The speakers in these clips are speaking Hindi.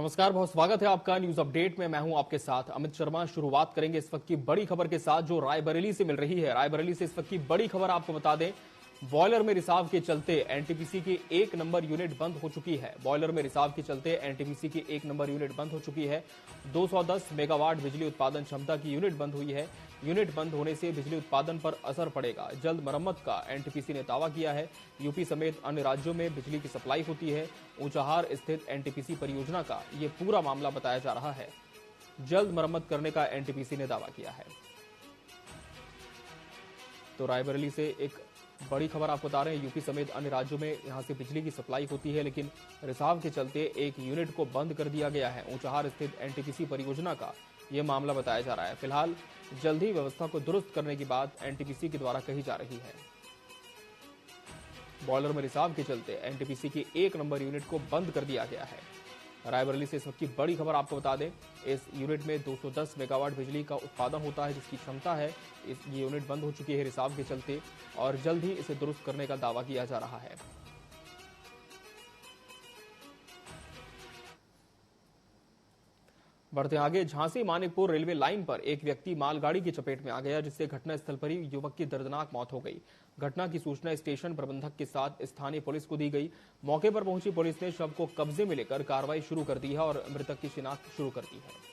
नमस्कार, बहुत स्वागत है आपका न्यूज अपडेट में। मैं हूं आपके साथ अमित शर्मा। शुरुआत करेंगे इस वक्त की बड़ी खबर के साथ जो रायबरेली से मिल रही है। रायबरेली से इस वक्त की बड़ी खबर आपको बता दें, बॉयलर में रिसाव के चलते एनटीपीसी की 1 नंबर यूनिट बंद हो चुकी है। बॉयलर में रिसाव के चलते एनटीपीसी की 1 नंबर यूनिट बंद हो चुकी है। 210 मेगावाट बिजली उत्पादन क्षमता की यूनिट बंद हुई है। यूनिट बंद होने से बिजली उत्पादन पर असर पड़ेगा। जल्द मरम्मत का एनटीपीसी ने दावा किया है। यूपी समेत अन्य राज्यों में बिजली की सप्लाई होती है। ऊंचाहार स्थित एनटीपीसी परियोजना का ये पूरा मामला बताया जा रहा है। जल्द मरम्मत करने का एनटीपीसी ने दावा किया है। तो रायबरेली से एक बड़ी खबर आपको बता रहे हैं। यूपी समेत अन्य राज्यों में यहां से बिजली की सप्लाई होती है, लेकिन रिसाव के चलते एक यूनिट को बंद कर दिया गया है। ऊंचाहार स्थित एनटीपीसी परियोजना का यह मामला बताया जा रहा है। फिलहाल जल्द ही व्यवस्था को दुरुस्त करने की बात एनटीपीसी के द्वारा कही जा रही है। बॉयलर में रिसाव के चलते एनटीपीसी की 1 नंबर यूनिट को बंद कर दिया गया है। रायबरेली से इस वक्त की बड़ी खबर आपको बता दें, इस यूनिट में 210 मेगावाट बिजली का उत्पादन होता है, जिसकी क्षमता है। ये यूनिट बंद हो चुकी है रिसाव के चलते और जल्द ही इसे दुरुस्त करने का दावा किया जा रहा है। बढ़ते आगे, झांसी मानिकपुर रेलवे लाइन पर एक व्यक्ति मालगाड़ी की चपेट में आ गया, जिससे घटनास्थल पर ही युवक की दर्दनाक मौत हो गई। घटना की सूचना स्टेशन प्रबंधक के साथ स्थानीय पुलिस को दी गई। मौके पर पहुंची पुलिस ने शव को कब्जे में लेकर कार्रवाई शुरू कर दी है और मृतक की शिनाख्त शुरू कर दी है।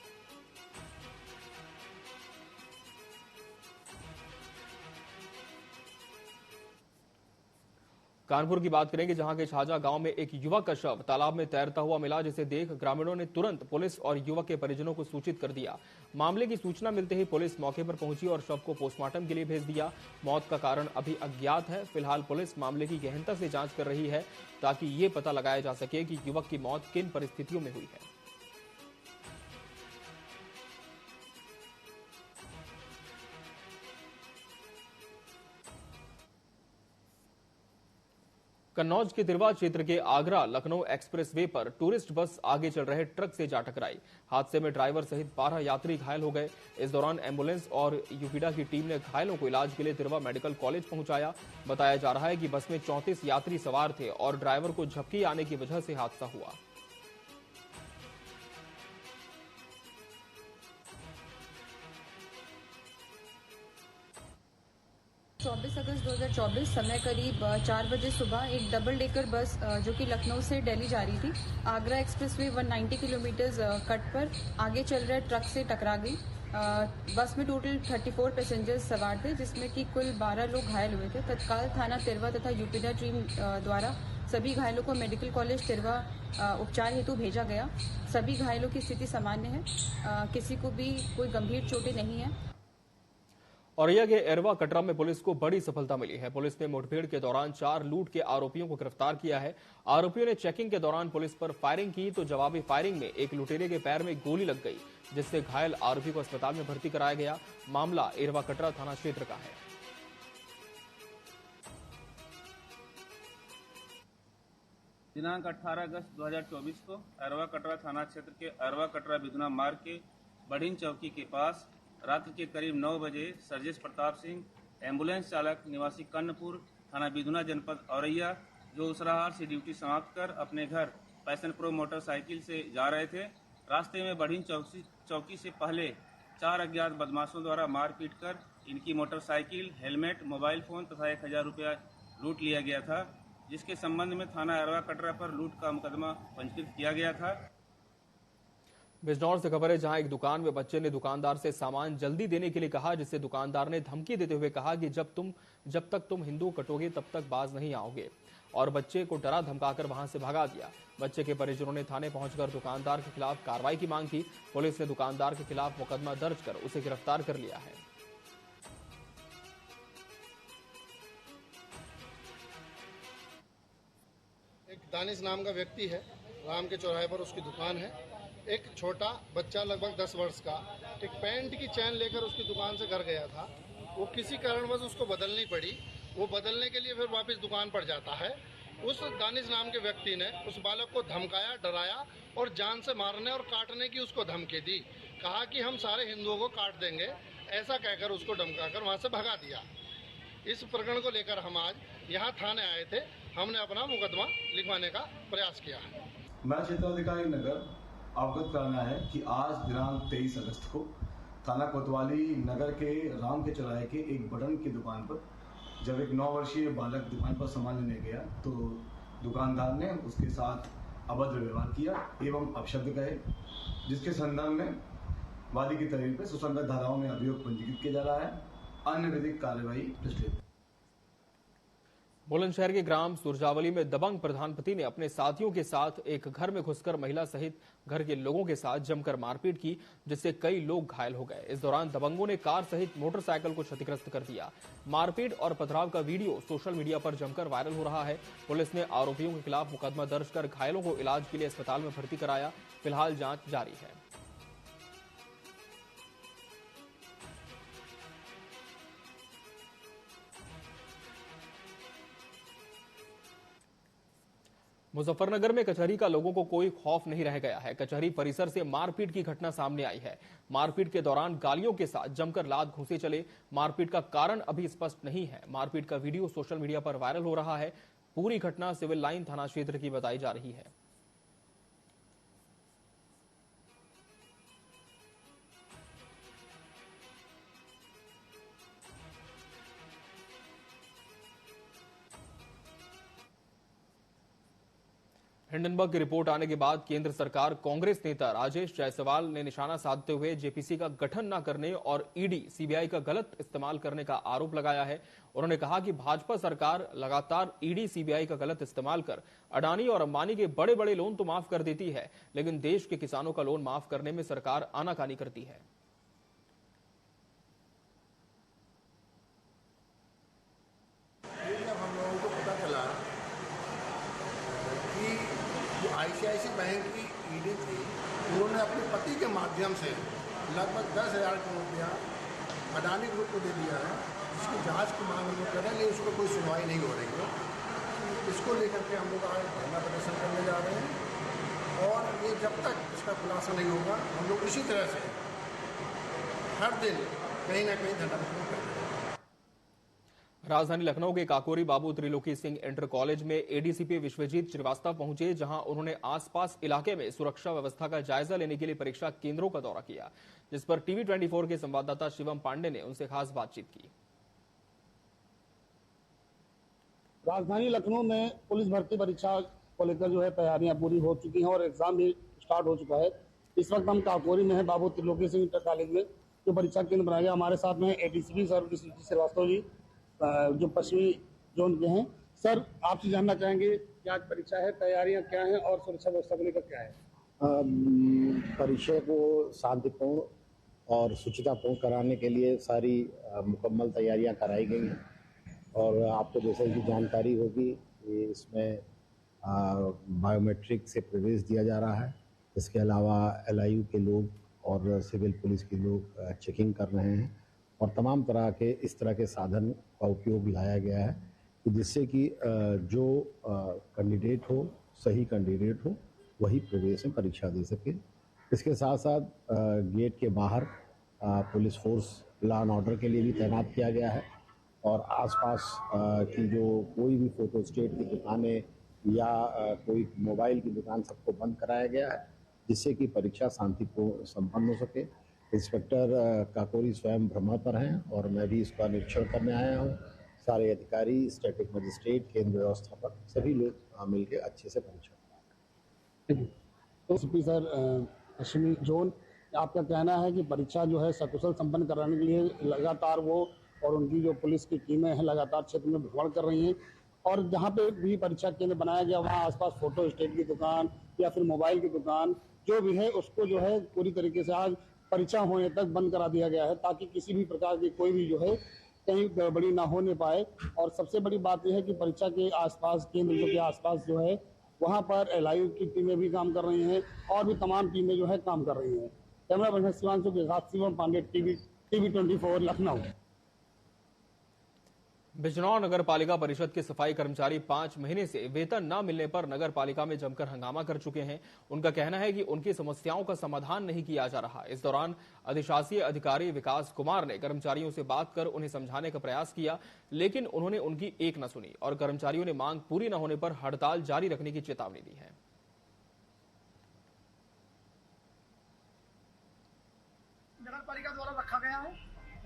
कानपुर की बात करेंगे, जहां के छाजा गांव में एक युवक का शव तालाब में तैरता हुआ मिला, जिसे देख ग्रामीणों ने तुरंत पुलिस और युवक के परिजनों को सूचित कर दिया। मामले की सूचना मिलते ही पुलिस मौके पर पहुंची और शव को पोस्टमार्टम के लिए भेज दिया। मौत का कारण अभी अज्ञात है। फिलहाल पुलिस मामले की गहनता से जांच कर रही है, ताकि ये पता लगाया जा सके कि युवक की मौत किन परिस्थितियों में हुई है। कन्नौज के तिरवा क्षेत्र के आगरा लखनऊ एक्सप्रेसवे पर टूरिस्ट बस आगे चल रहे ट्रक से जा टकराई। हादसे में ड्राइवर सहित 12 यात्री घायल हो गए। इस दौरान एम्बुलेंस और यूपीडा की टीम ने घायलों को इलाज के लिए तिरवा मेडिकल कॉलेज पहुंचाया। बताया जा रहा है कि बस में 34 यात्री सवार थे और ड्राइवर को झपकी आने की वजह से हादसा हुआ। 24 अगस्त 2024 समय करीब 4 बजे सुबह एक डबल डेकर बस जो कि लखनऊ से दिल्ली जा रही थी, आगरा एक्सप्रेसवे 190 किलोमीटर कट पर आगे चल रहे ट्रक से टकरा गई। बस में टोटल 34 पैसेंजर्स सवार थे, जिसमें कि कुल 12 लोग घायल हुए थे। तत्काल थाना तिरवा तथा यूपीडा टीम द्वारा सभी घायलों को मेडिकल कॉलेज तिरवा उपचार हेतु भेजा गया। सभी घायलों की स्थिति सामान्य है, किसी को भी कोई गंभीर चोटें नहीं है। औरैया के एरवा कटरा में पुलिस को बड़ी सफलता मिली है। पुलिस ने मुठभेड़ के दौरान 4 लूट के आरोपियों को गिरफ्तार किया है। आरोपियों ने चेकिंग के दौरान पुलिस पर फायरिंग की, तो जवाबी फायरिंग में एक लुटेरे के पैर में गोली लग गई, जिससे घायल आरोपी को अस्पताल में भर्ती कराया गया। मामला एरवा कटरा थाना क्षेत्र का है। दिनांक 18 अगस्त 2024 को अरवा कटरा थाना क्षेत्र के अरवा कटरा बिदुना मार्ग के बढ़ीन चौकी के पास रात्रि के करीब 9 बजे सरजेश प्रताप सिंह, एम्बुलेंस चालक निवासी कर्णपुर, थाना बिदुना, जनपद औरैया, जो उसराहार से ड्यूटी समाप्त कर अपने घर पैशन प्रो मोटरसाइकिल से जा रहे थे। रास्ते में बढ़ीन चौकी से पहले 4 अज्ञात बदमाशों द्वारा मारपीट कर इनकी मोटरसाइकिल, हेलमेट, मोबाइल फोन तथा 1000 रुपया लूट लिया गया था, जिसके संबंध में थाना अरवा कटरा पर लूट का मुकदमा पंजीकृत किया गया था। बिजनौर से खबर है, जहां एक दुकान में बच्चे ने दुकानदार से सामान जल्दी देने के लिए कहा, जिससे दुकानदार ने धमकी देते हुए कहा कि जब तक तुम हिंदू कटोगे तब तक बाज नहीं आओगे, और बच्चे को डरा धमकाकर वहां से भगा दिया। बच्चे के परिजनों ने थाने पहुंचकर दुकानदार के खिलाफ कार्रवाई की मांग की। पुलिस ने दुकानदार के खिलाफ मुकदमा दर्ज कर उसे गिरफ्तार कर लिया है। एक दानिश नाम का व्यक्ति है, राम के चौराहे पर उसकी दुकान है। एक छोटा बच्चा लगभग 10 वर्ष का एक पैंट की चैन लेकर उसकी दुकान से घर गया था। वो किसी कारणवश उसको बदलनी पड़ी। वो बदलने के लिए फिर वापस दुकान पर जाता है। उस दानिश नाम के व्यक्ति ने उस बालक को धमकाया, डराया और जान से मारने और काटने की उसको धमकी दी। कहा कि हम सारे हिंदुओं को काट देंगे, ऐसा कहकर उसको धमकाकर वहाँ से भगा दिया। इस प्रकरण को लेकर हम आज यहाँ थाने आए थे। हमने अपना मुकदमा लिखवाने का प्रयास किया है। मैं क्षेत्राधिकारी नगर अवगत कराना है कि आज दिनांक 23 अगस्त को थाना कोतवाली नगर के राम के चौराहे के एक बटन की दुकान पर जब एक 9 वर्षीय बालक दुकान पर सामान लेने गया तो दुकानदार ने उसके साथ अभद्र व्यवहार किया एवं अपशब्द कहे, जिसके संदर्भ में वादी की तहरीर पर सुसंगत धाराओं में अभियोग पंजीकृत किया जा रहा है। अन्य विधिक कार्यवाही प्रचलित। बुलंदशहर के ग्राम सुरजावली में दबंग प्रधानपति ने अपने साथियों के साथ एक घर में घुसकर महिला सहित घर के लोगों के साथ जमकर मारपीट की, जिससे कई लोग घायल हो गए। इस दौरान दबंगों ने कार सहित मोटरसाइकिल को क्षतिग्रस्त कर दिया। मारपीट और पथराव का वीडियो सोशल मीडिया पर जमकर वायरल हो रहा है। पुलिस ने आरोपियों के खिलाफ मुकदमा दर्ज कर घायलों को इलाज के लिए अस्पताल में भर्ती कराया। फिलहाल जांच जारी है। मुजफ्फरनगर में कचहरी का लोगों को कोई खौफ नहीं रह गया है। कचहरी परिसर से मारपीट की घटना सामने आई है। मारपीट के दौरान गालियों के साथ जमकर लात घुसे चले। मारपीट का कारण अभी स्पष्ट नहीं है। मारपीट का वीडियो सोशल मीडिया पर वायरल हो रहा है। पूरी घटना सिविल लाइन थाना क्षेत्र की बताई जा रही है। हिंडनबर्ग की रिपोर्ट आने के बाद केंद्र सरकार कांग्रेस नेता राजेश जायसवाल ने निशाना साधते हुए जेपीसी का गठन न करने और ईडी सीबीआई का गलत इस्तेमाल करने का आरोप लगाया है। उन्होंने कहा कि भाजपा सरकार लगातार ईडी सीबीआई का गलत इस्तेमाल कर अडानी और अंबानी के बड़े बड़े लोन तो माफ कर देती है, लेकिन देश के किसानों का लोन माफ करने में सरकार आनाकानी करती है। आईसीआईसी बैंक की ईडी थी, उन्होंने अपने पति के माध्यम से लगभग 10,000 करोड़ रुपया अडानी ग्रुप को दे दिया है, जिसकी जांच की मांग लोग कर रहे हैं, लेकिन उसको कोई सुनवाई नहीं हो रही है। इसको लेकर के हम लोग आज धरना प्रदर्शन करने जा रहे हैं और ये जब तक इसका खुलासा नहीं होगा हम लोग इसी तरह से हर दिन कहीं ना कहीं धरना प्रदर्शन कर रहे हैं। राजधानी लखनऊ के काकोरी बाबू त्रिलोकी सिंह इंटर कॉलेज में एडीसीपी विश्वजीत श्रीवास्तव पहुंचे, जहां उन्होंने आसपास इलाके में सुरक्षा व्यवस्था का जायजा लेने के लिए परीक्षा केंद्रों का दौरा किया, जिस पर टीवी 24 के संवाददाता शिवम पांडे ने उनसे खास बातचीत की। राजधानी लखनऊ में पुलिस भर्ती परीक्षा को लेकर जो है तैयारियां पूरी हो चुकी हैं और एग्जाम भी स्टार्ट हो चुका है। इस वक्त हम काकोरी में है बाबू त्रिलोकी सिंह इंटर कॉलेज में जो परीक्षा केंद्र बनाया गया। हमारे साथ में एडीसीपी सर विश्वजीत श्रीवास्तव जी जो पश्चिमी जोन के हैं। सर, आपसे जानना चाहेंगे कि आज परीक्षा है, तैयारियां क्या हैं और सुरक्षा व्यवस्था को लेकर क्या है? परीक्षा को शांतिपूर्ण और सुचितापूर्ण कराने के लिए सारी मुकम्मल तैयारियां कराई गई हैं और आपको जैसे कि जानकारी होगी इसमें बायोमेट्रिक से प्रवेश दिया जा रहा है। इसके अलावा एलआईयू के लोग और सिविल पुलिस के लोग चेकिंग कर रहे हैं और तमाम तरह के इस तरह के साधन का उपयोग लाया गया है कि जिससे कि जो कैंडिडेट हो, सही कैंडिडेट हो, वही प्रवेश में परीक्षा दे सके। इसके साथ साथ गेट के बाहर police force law and order के लिए भी तैनात किया गया है और आसपास की जो कोई भी फोटो स्टेट की दुकानें या कोई मोबाइल की दुकान सबको बंद कराया गया है, जिससे कि परीक्षा शांतिपूर्ण संपन्न हो सके। इंस्पेक्टर काकोरी स्वयं भ्रमण पर हैं और मैं भी इसका निरीक्षण करने आया हूं। सारे अधिकारी, स्टैटिक मजिस्ट्रेट, केंद्र व्यवस्थापक सभी लोग मिलकर अच्छे से परीक्षा। तो सीपी सर पश्चिमी जोन, आपका कहना है कि परीक्षा जो है सकुशल संपन्न कराने के लिए लगातार वो और उनकी जो पुलिस की टीमें हैं लगातार क्षेत्र में भ्रमण कर रही हैं और जहाँ पे भी परीक्षा केंद्र बनाया गया वहाँ आसपास फोटो स्टेट की दुकान या फिर मोबाइल की दुकान जो भी है उसको जो है पूरी तरीके से आज परीक्षा होने तक बंद करा दिया गया है ताकि किसी भी प्रकार की कोई भी जो है कहीं गड़बड़ी ना होने पाए। और सबसे बड़ी बात यह है कि परीक्षा के आसपास केंद्र के आसपास जो है वहाँ पर एलआईयू की टीमें भी काम कर रही हैं और भी तमाम टीमें जो है काम कर रही हैं। कैमरा पर्सन शिवांशु के साथ शिवम पांडे, टीवी 24 लखनऊ। बिजनौर नगर पालिका परिषद के सफाई कर्मचारी 5 महीने से वेतन न मिलने पर नगर पालिका में जमकर हंगामा कर चुके हैं। उनका कहना है कि उनकी समस्याओं का समाधान नहीं किया जा रहा। इस दौरान अधिशासी अधिकारी विकास कुमार ने कर्मचारियों से बात कर उन्हें समझाने का प्रयास किया, लेकिन उन्होंने उनकी एक न सुनी और कर्मचारियों ने मांग पूरी न होने पर हड़ताल जारी रखने की चेतावनी दी है। नगर पालिका द्वारा रखा गया है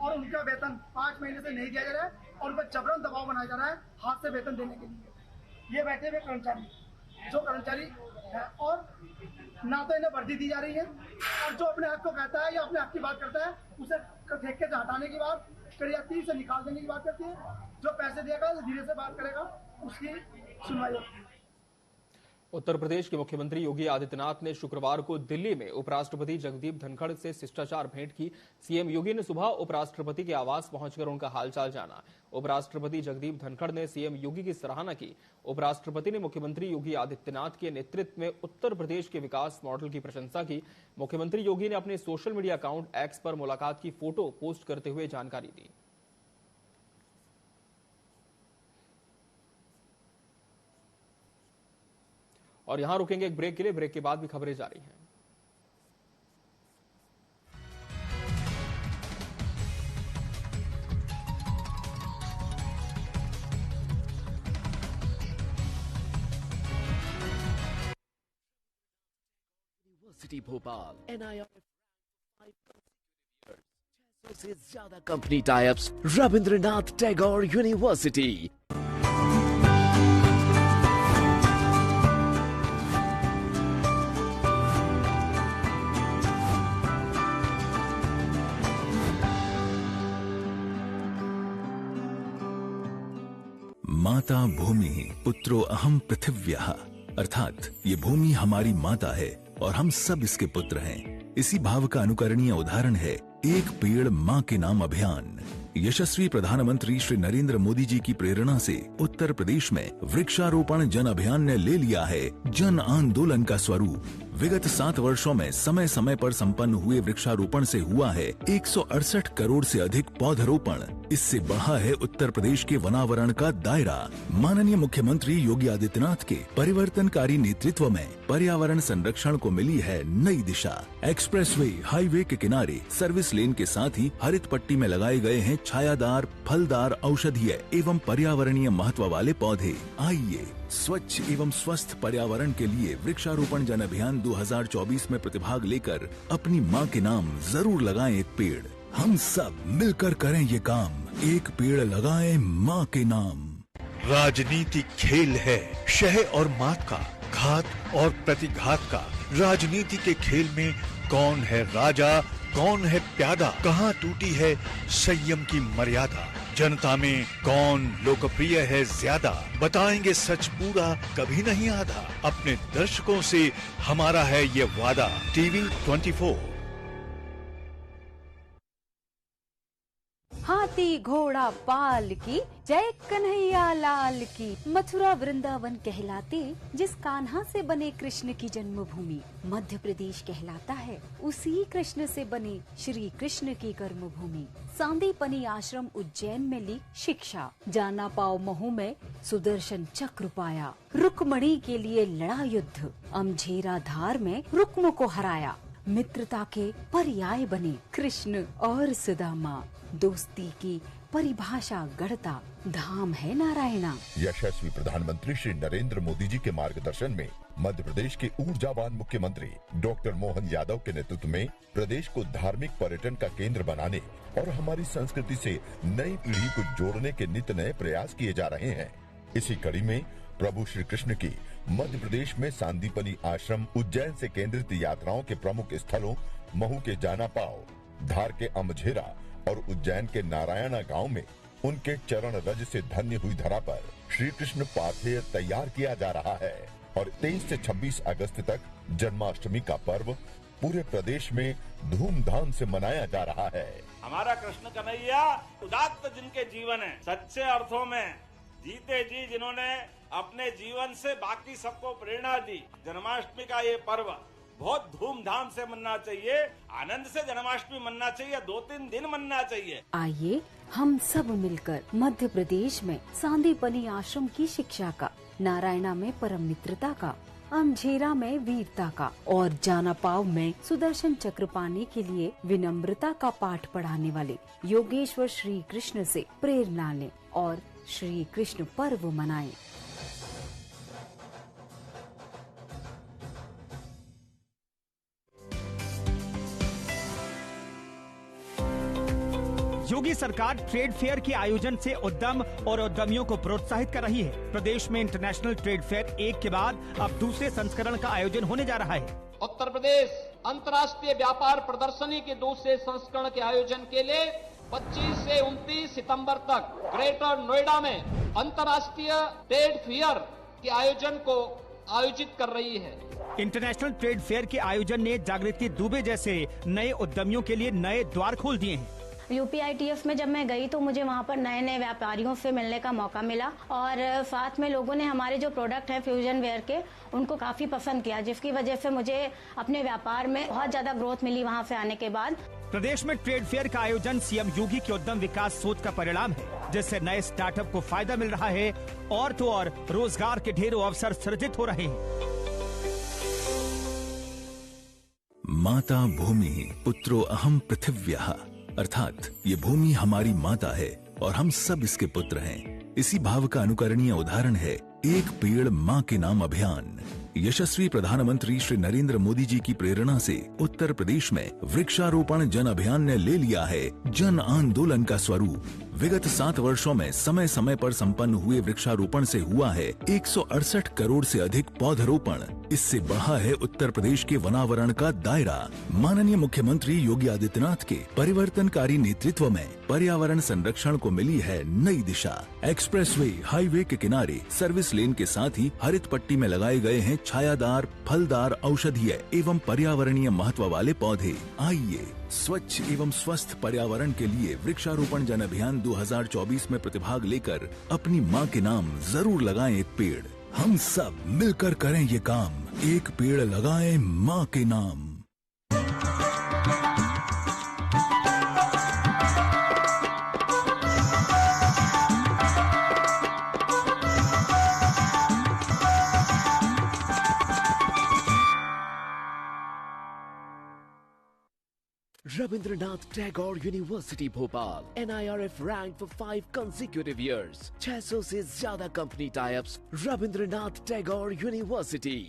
और उनका वेतन 5 महीने से नहीं दिया जा रहा है और उन पर जबरन दबाव बनाया जा रहा है हाथ से वेतन देने के लिए। ये बैठे हुए कर्मचारी जो कर्मचारी है और ना तो इन्हें वर्दी दी जा रही है और जो अपने हक को कहता है या अपने हक की बात करता है उसे ठेके से हटाने की बात, करियाती से निकाल देने की बात करती है। जो पैसे देगा धीरे से बात करेगा उसकी सुनवाई होती है। उत्तर प्रदेश के मुख्यमंत्री योगी आदित्यनाथ ने शुक्रवार को दिल्ली में उपराष्ट्रपति जगदीप धनखड़ से शिष्टाचार भेंट की। सीएम योगी ने सुबह उपराष्ट्रपति के आवास पहुंचकर उनका हालचाल जाना। उपराष्ट्रपति जगदीप धनखड़ ने सीएम योगी की सराहना की। उपराष्ट्रपति ने मुख्यमंत्री योगी आदित्यनाथ के नेतृत्व में उत्तर प्रदेश के विकास मॉडल की प्रशंसा की। मुख्यमंत्री योगी ने अपने सोशल मीडिया अकाउंट एक्स पर मुलाकात की फोटो पोस्ट करते हुए जानकारी दी। और यहां रुकेंगे एक ब्रेक के लिए। ब्रेक के बाद भी खबरें जारी हैं। यूनिवर्सिटी भोपाल NIRF 600 से ज्यादा company types Rabindranath Tagore university. माता भूमि पुत्रो अहम पृथिव्यः, अर्थात ये भूमि हमारी माता है और हम सब इसके पुत्र हैं। इसी भाव का अनुकरणीय उदाहरण है एक पेड़ माँ के नाम अभियान। यशस्वी प्रधानमंत्री श्री नरेंद्र मोदी जी की प्रेरणा से उत्तर प्रदेश में वृक्षारोपण जन अभियान ने ले लिया है जन आंदोलन का स्वरूप। विगत 7 वर्षों में समय समय पर संपन्न हुए वृक्षारोपण से हुआ है 168 करोड़ से अधिक पौधरोपण। इससे बढ़ा है उत्तर प्रदेश के वनावरण का दायरा। माननीय मुख्यमंत्री योगी आदित्यनाथ के परिवर्तनकारी नेतृत्व में पर्यावरण संरक्षण को मिली है नई दिशा। एक्सप्रेसवे, हाईवे के किनारे सर्विस लेन के साथ ही हरित पट्टी में लगाए गए हैं छायादार, फलदार, औषधीय एवं पर्यावरणीय महत्व वाले पौधे। आइए स्वच्छ एवं स्वस्थ पर्यावरण के लिए वृक्षारोपण जन अभियान 2024 में प्रतिभाग लेकर अपनी माँ के नाम जरूर लगाएं एक पेड़। हम सब मिलकर करें ये काम, एक पेड़ लगाएं माँ के नाम। राजनीति खेल है शह और मात का, घात और प्रतिघात का। राजनीति के खेल में कौन है राजा, कौन है प्यादा, कहाँ टूटी है संयम की मर्यादा। जनता में कौन लोकप्रिय है ज्यादा, बताएंगे सच पूरा कभी नहीं आधा। अपने दर्शकों से हमारा है ये वादा। TV 24। हाथी घोड़ा पाल की जय कन्हैया लाल की। मथुरा वृंदावन कहलाते जिस कान्हा से बने कृष्ण की जन्मभूमि मध्य प्रदेश कहलाता है, उसी कृष्ण से बने श्री कृष्ण की कर्मभूमि। सांदीपनी आश्रम उज्जैन में ली शिक्षा, जाना पाव महू में सुदर्शन चक्र पाया। रुक्मणी के लिए लड़ा युद्ध, अमझेरा धार में रुक्म को हराया। मित्रता के पर्याय बने कृष्ण और सुदामा, दोस्ती की परिभाषा गढ़ता धाम है नारायणा। यशस्वी प्रधानमंत्री श्री नरेंद्र मोदी जी के मार्गदर्शन में मध्य प्रदेश के ऊर्जावान मुख्यमंत्री डॉक्टर मोहन यादव के नेतृत्व में प्रदेश को धार्मिक पर्यटन का केंद्र बनाने और हमारी संस्कृति से नई पीढ़ी को जोड़ने के नित नए प्रयास किए जा रहे हैं। इसी कड़ी में प्रभु श्री कृष्ण की मध्य प्रदेश में सांदीपनी आश्रम उज्जैन से केंद्रित यात्राओं के प्रमुख स्थलों महू के जाना पाव, धार के अमझेरा और उज्जैन के नारायणा गांव में उनके चरण रज से धन्य हुई धरा पर श्री कृष्ण पाथेय तैयार किया जा रहा है और 23 से 26 अगस्त तक जन्माष्टमी का पर्व पूरे प्रदेश में धूमधाम से मनाया जा रहा है। हमारा कृष्ण कन्हैया उदात्त जिनके जीवन है, सच्चे अर्थों में जीते जी जिन्होंने अपने जीवन से बाकी सबको प्रेरणा दी। जन्माष्टमी का ये पर्व बहुत धूमधाम से मनना चाहिए, आनंद से जन्माष्टमी मनना चाहिए, 2-3 दिन मनना चाहिए। आइए हम सब मिलकर मध्य प्रदेश में सांदीपनी आश्रम की शिक्षा का, नारायणा में परम मित्रता का, अमझेरा में वीरता का और जाना पाव में सुदर्शन चक्र पाने के लिए विनम्रता का पाठ पढ़ाने वाले योगेश्वर श्री कृष्ण से प्रेरणा लें और श्री कृष्ण पर्व मनाएं। योगी सरकार ट्रेड फेयर के आयोजन से उद्यम और उद्यमियों को प्रोत्साहित कर रही है। प्रदेश में इंटरनेशनल ट्रेड फेयर एक के बाद अब दूसरे संस्करण का आयोजन होने जा रहा है। उत्तर प्रदेश अंतर्राष्ट्रीय व्यापार प्रदर्शनी के दूसरे संस्करण के आयोजन के लिए 25 से 29 सितंबर तक ग्रेटर नोएडा में अंतर्राष्ट्रीय ट्रेड फेयर के आयोजन को आयोजित कर रही है। इंटरनेशनल ट्रेड फेयर के आयोजन ने जागृति दुबे जैसे नए उद्यमियों के लिए नए द्वार खोल दिए हैं। UPITF में जब मैं गई तो मुझे वहाँ पर नए नए व्यापारियों से मिलने का मौका मिला और साथ में लोगों ने हमारे जो प्रोडक्ट हैं फ्यूजन वेयर के उनको काफी पसंद किया, जिसकी वजह से मुझे अपने व्यापार में बहुत ज्यादा ग्रोथ मिली वहाँ से आने के बाद। प्रदेश में ट्रेड फेयर का आयोजन सीएम योगी की उद्यम विकास सोच का परिणाम है, जिससे नए स्टार्टअप को फायदा मिल रहा है और तो और रोजगार के ढेरों अवसर सृजित हो रहे हैं। माता भूमि पुत्रो अहम पृथिव्यः, अर्थात ये भूमि हमारी माता है और हम सब इसके पुत्र हैं। इसी भाव का अनुकरणीय उदाहरण है एक पेड़ माँ के नाम अभियान। यशस्वी प्रधानमंत्री श्री नरेंद्र मोदी जी की प्रेरणा से उत्तर प्रदेश में वृक्षारोपण जन अभियान ने ले लिया है जन आंदोलन का स्वरूप। विगत 7 वर्षों में समय समय पर संपन्न हुए वृक्षारोपण से हुआ है 168 करोड़ से अधिक पौधरोपण। इससे बढ़ा है उत्तर प्रदेश के वनावरण का दायरा। माननीय मुख्यमंत्री योगी आदित्यनाथ के परिवर्तनकारी नेतृत्व में पर्यावरण संरक्षण को मिली है नई दिशा। एक्सप्रेसवे, हाईवे के किनारे सर्विस लेन के साथ ही हरित पट्टी में लगाए गए हैं छायादार, फलदार, औषधीय एवं पर्यावरणीय महत्व वाले पौधे। आइए स्वच्छ एवं स्वस्थ पर्यावरण के लिए वृक्षारोपण जन अभियान 2024 में प्रतिभाग लेकर अपनी माँ के नाम जरूर लगाएं एक पेड़। हम सब मिलकर करें ये काम, एक पेड़ लगाएं माँ के नाम। Rabindranath Tagore University Bhopal, NIRF ranked for 5 consecutive years. 600 से ज्यादा company types. Rabindranath Tagore University।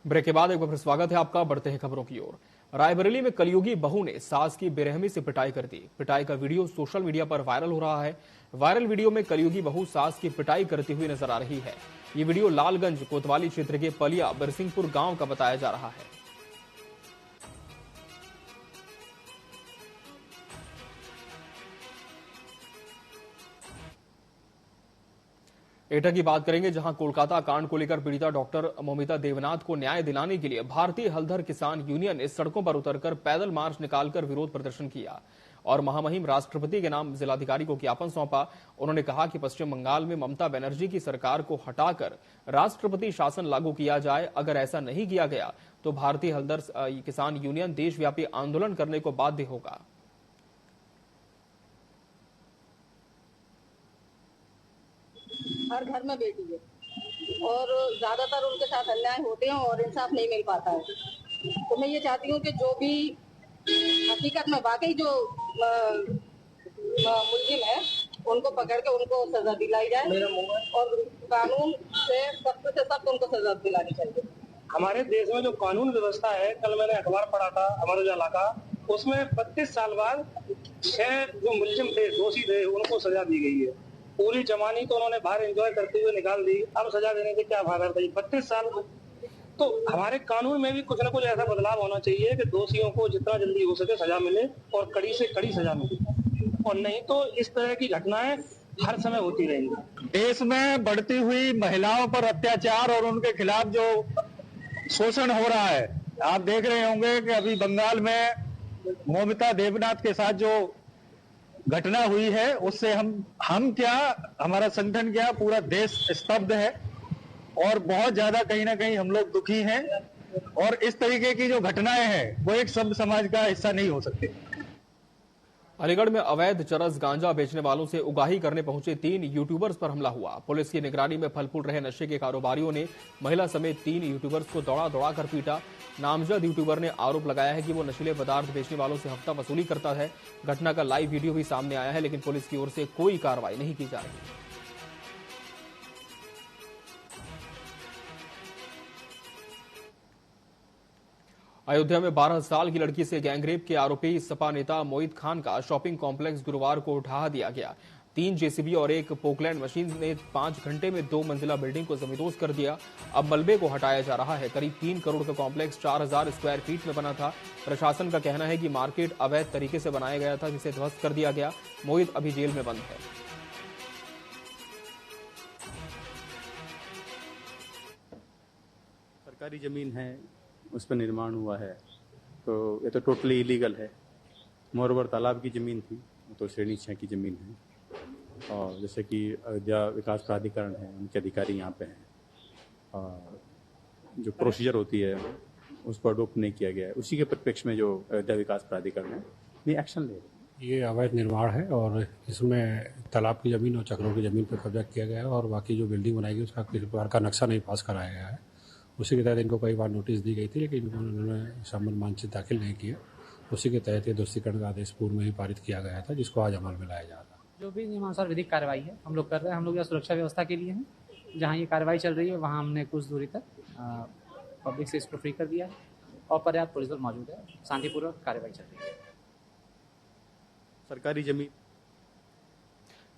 Break के बाद एक बार फिर स्वागत है आपका। बढ़ते हैं खबरों की ओर। रायबरेली में कलयुगी बहू ने सास की बेरहमी से पिटाई कर दी। पिटाई का वीडियो सोशल मीडिया पर वायरल हो रहा है। वायरल वीडियो में कलयुगी बहू सास की पिटाई करती हुई नजर आ रही है। ये वीडियो लालगंज कोतवाली क्षेत्र के पलिया बिरसिंहपुर गांव का बताया जा रहा है। एटा की बात करेंगे, जहां कोलकाता कांड को लेकर पीड़िता डॉक्टर ममिता देवनाथ को न्याय दिलाने के लिए भारतीय हलधर किसान यूनियन ने सड़कों पर उतरकर पैदल मार्च निकालकर विरोध प्रदर्शन किया और महामहिम राष्ट्रपति के नाम जिलाधिकारी को ज्ञापन सौंपा। उन्होंने कहा कि पश्चिम बंगाल में ममता बनर्जी की सरकार को हटाकर राष्ट्रपति शासन लागू किया जाए। अगर ऐसा नहीं किया गया तो भारतीय हलधर किसान यूनियन देशव्यापी आंदोलन करने को बाध्य होगा। हर घर में बेटी है और ज्यादातर उनके साथ अन्याय होते हैं और इंसाफ नहीं मिल पाता है। तो मैं ये चाहती हूँ कि जो भी हकीकत में वाकई जो मुलजिम है उनको पकड़ के उनको सजा दिलाई जाए और कानून से सख्त उनको सजा दिलानी चाहिए। हमारे देश में जो कानून व्यवस्था है, कल मैंने अखबार पढ़ा था अमर उजाला का, उसमें 32 साल बाद 6 जो मुलजिम थे, दोषी थे, उनको सजा दी गई है। पूरी जवानी तो उन्होंने बाहर एंजॉय करते हुए निकाल दी, अब सजा देने से क्या फायदा था? 32 साल। तो हमारे कानून में भी कुछ न कुछ ऐसा बदलाव होना चाहिए कि दोषियों को जितना जल्दी हो सके सजा मिले और कड़ी से कड़ी सजा मिले, और नहीं तो इस तरह की घटनाएं हर समय होती रहेंगी। देश में बढ़ती हुई महिलाओं पर अत्याचार और उनके खिलाफ जो शोषण हो रहा है, आप देख रहे होंगे कि अभी बंगाल में मौमिता देवनाथ के साथ जो घटना हुई है उससे हम क्या, हमारा संगठन क्या, पूरा देश स्तब्ध है और बहुत ज्यादा कहीं ना कहीं हम लोग दुखी हैं। और इस तरीके की जो घटनाएं हैं वो एक सभ्य समाज का हिस्सा नहीं हो सकते। अलीगढ़ में अवैध चरस गांजा बेचने वालों से उगाही करने पहुंचे 3 यूट्यूबर्स पर हमला हुआ। पुलिस की निगरानी में फल फूल रहे नशे के कारोबारियों ने महिला समेत 3 यूट्यूबर्स को दौड़ा कर पीटा। नामजद यूट्यूबर ने आरोप लगाया है कि वो नशीले पदार्थ बेचने वालों से हफ्ता वसूली करता है। घटना का लाइव वीडियो भी सामने आया है, लेकिन पुलिस की ओर से कोई कार्रवाई नहीं की जा रही। अयोध्या में 12 साल की लड़की से गैंगरेप के आरोपी सपा नेता मोहित खान का शॉपिंग कॉम्प्लेक्स गुरुवार को ढहा दिया गया। 3 जेसीबी और एक पोकलैंड मशीन ने 5 घंटे में 2 मंजिला बिल्डिंग को जमींदोज कर दिया। अब मलबे को हटाया जा रहा है। करीब 3 करोड़ का कॉम्प्लेक्स 4000 स्क्वायर फीट में बना था। प्रशासन का कहना है कि मार्केट अवैध तरीके से बनाया गया था, जिसे ध्वस्त कर दिया गया। मोहित अभी जेल में बंद है। सरकारी जमीन है, उस पर निर्माण हुआ है, तो ये तो टोटली इलीगल है। मोरवर तालाब की ज़मीन थी, तो श्रेणी 6 की ज़मीन है। और जैसे कि अयोध्या विकास प्राधिकरण है, उनके अधिकारी यहाँ पे हैं, और जो प्रोसीजर होती है उसको अडोप्ट नहीं किया गया है। उसी के परिप्रेक्ष्य में जो अयोध्या विकास प्राधिकरण है ये एक्शन ले रहे हैं। ये अवैध निर्माण है और इसमें तालाब की ज़मीन और चक्रों की ज़मीन पर कब्जा किया गया है और बाकी जो बिल्डिंग बनाई गई उसका किसी प्रकार का नक्शा नहीं पास कराया गया है। उसी के तहत इनको कई बार नोटिस दी गई थी, लेकिन उन्होंने संबंध मानचित्र दाखिल नहीं किया। उसी के तहत ये ध्वस्तीकरण का आदेश पूर्व में ही पारित किया गया था, जिसको आज अमल में लाया जा रहा है। जो भी नियमानुसार विधिक कार्रवाई है हम लोग कर रहे हैं। हम लोग यहाँ सुरक्षा व्यवस्था के लिए हैं। जहाँ ये कार्रवाई चल रही है वहाँ हमने कुछ दूरी तक पब्लिक से इसको फ्री कर दिया है और पर्याप्त पुलिस बल मौजूद है। शांतिपूर्वक कार्रवाई चल रही है। सरकारी जमीन।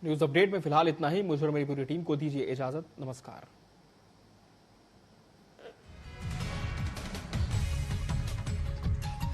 न्यूज अपडेट में फिलहाल इतना ही। मुझे और मेरी पूरी टीम को दीजिए इजाजत। नमस्कार।